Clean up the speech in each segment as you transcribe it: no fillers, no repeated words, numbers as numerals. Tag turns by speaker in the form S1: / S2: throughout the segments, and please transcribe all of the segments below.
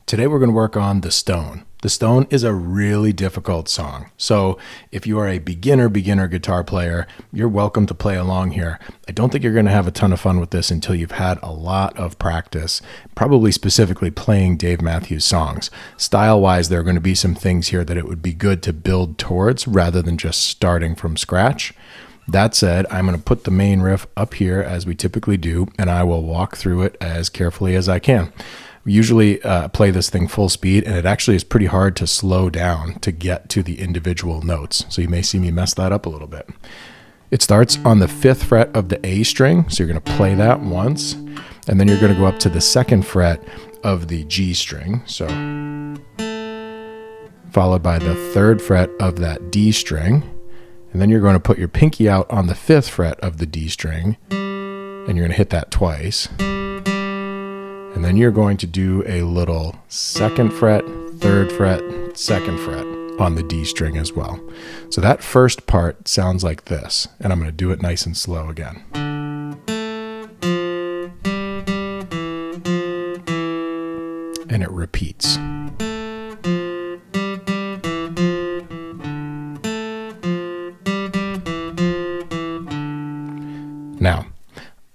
S1: Today we're going to work on The Stone. The Stone is a really difficult song. So if you are a beginner guitar player, you're welcome to play along here. I don't think you're going to have a ton of fun with this until you've had a lot of practice, probably specifically playing Dave Matthews songs. Style-wise, there are going to be some things here that it would be good to build towards rather than just starting from scratch. That said, I'm going to put the main riff up here as we typically do, and I will walk through it as carefully as I can. We usually play this thing full speed, and it actually is pretty hard to slow down to get to the individual notes. So you may see me mess that up a little bit. It starts on the 5th fret of the A string. So you're going to play that once, and then you're going to go up to the 2nd fret of the G string. So followed by the 3rd fret of that D string. And then you're going to put your pinky out on the 5th fret of the D string, and you're going to hit that twice. And then you're going to do a little 2nd fret, 3rd fret, 2nd fret on the D string as well. So that first part sounds like this, and I'm going to do it nice and slow again. And it repeats. Now,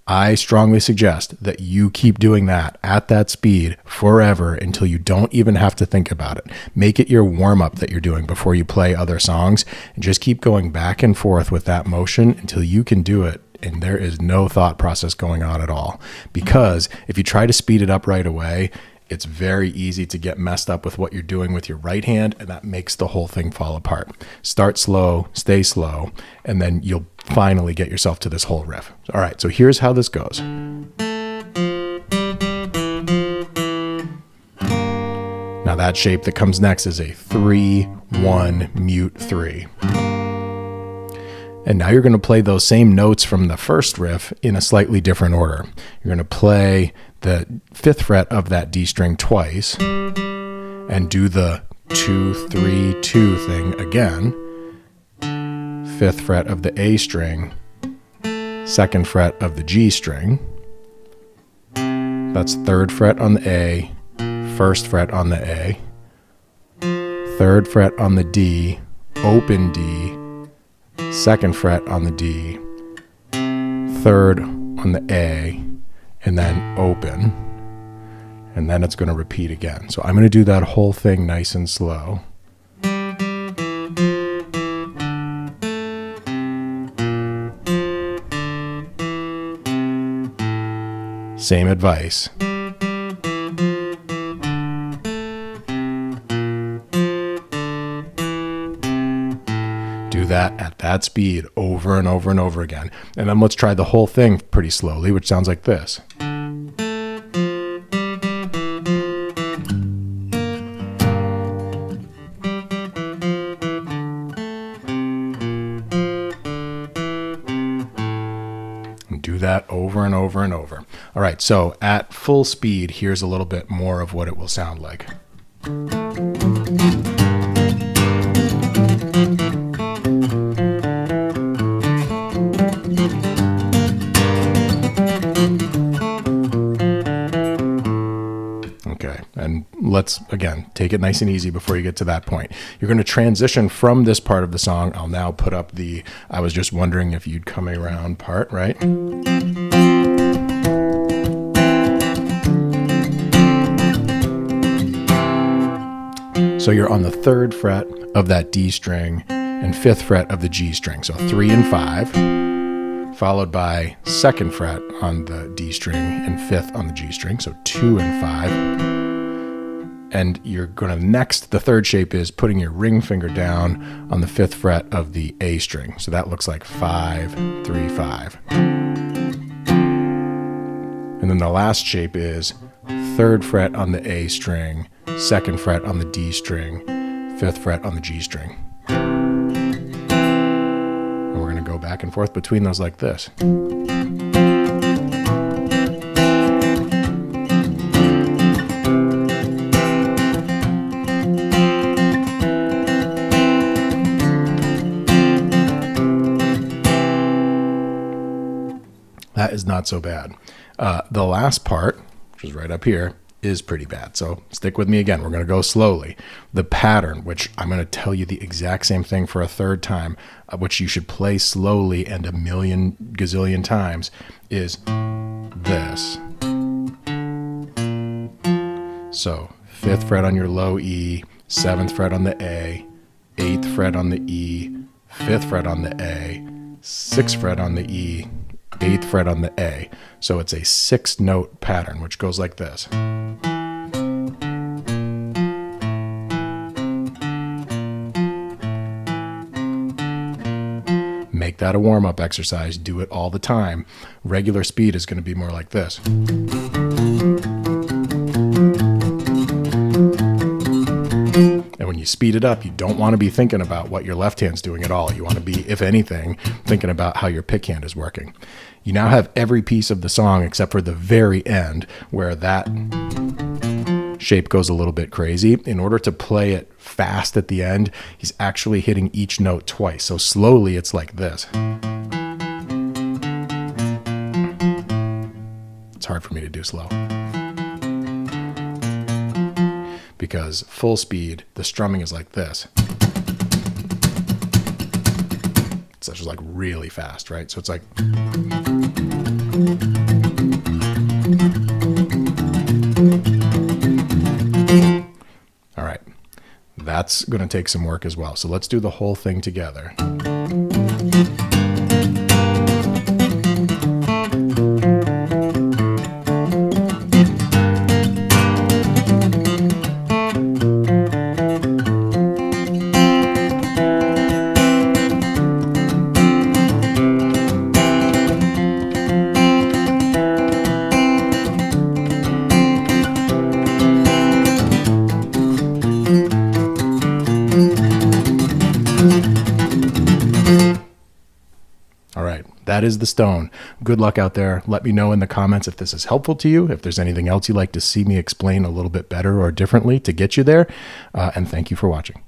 S1: I strongly suggest that you keep doing that at that speed forever until you don't even have to think about it. Make it your warm-up that you're doing before you play other songs, and just keep going back and forth with that motion until you can do it and there is no thought process going on at all. Because if you try to speed it up right away, it's very easy to get messed up with what you're doing with your right hand, and that makes the whole thing fall apart. Start slow, stay slow, and then you'll finally get yourself to this whole riff. All right, so here's how this goes. Now that shape that comes next is a 3-1 mute 3. And now you're going to play those same notes from the first riff in a slightly different order. You're going to play the 5th fret of that D string twice and do the 2-3-2 thing again. 5th fret of the A string, 2nd fret of the G string. That's 3rd fret on the A, 1st fret on the A, 3rd fret on the D, open D, 2nd fret on the D, 3rd on the A, and then open. And then it's going to repeat again. So I'm going to do that whole thing nice and slow. Same advice. Do that at that speed over and over and over again. And then let's try the whole thing pretty slowly, which sounds like this. And do that over and over and over. All right, so at full speed, here's a little bit more of what it will sound like. Okay, and let's, again, take it nice and easy before you get to that point. You're going to transition from this part of the song. I'll now put up the I was just wondering if you'd come around part, right? So you're on the 3rd fret of that D string and 5th fret of the G string. So 3 and 5, followed by 2nd fret on the D string and 5th on the G string. So 2 and 5. And you're going to next, the 3rd shape is putting your ring finger down on the 5th fret of the A string. So that looks like 5, 3, 5. And then the last shape is 3rd fret on the A string, 2nd fret on the D string, 5th fret on the G string. And we're going to go back and forth between those like this. That is not so bad. The last part, which is right up here, is pretty bad. So stick with me again. We're going to go slowly. The pattern, which I'm going to tell you the exact same thing for a third time, which you should play slowly and a million gazillion times, is this. So 5th fret on your low E, 7th fret on the A, 8th fret on the E, 5th fret on the A, 6th fret on the E, 8th fret on the A. So it's a 6-note pattern, which goes like this. Make that a warm-up exercise. Do it all the time. Regular speed is going to be more like this. And when you speed it up, you don't want to be thinking about what your left hand's doing at all. You want to be, if anything, thinking about how your pick hand is working. You now have every piece of the song except for the very end, where that shape goes a little bit crazy. In order to play it fast at the end, he's actually hitting each note twice. So slowly, it's like this. It's hard for me to do slow, because full speed, the strumming is like this. It's just like really fast, right? So it's like. All right, that's going to take some work as well. So let's do the whole thing together. That is the Stone. Good luck out there. Let me know in the comments if this is helpful to you, if there's anything else you'd like to see me explain a little bit better or differently to get you there. And thank you for watching.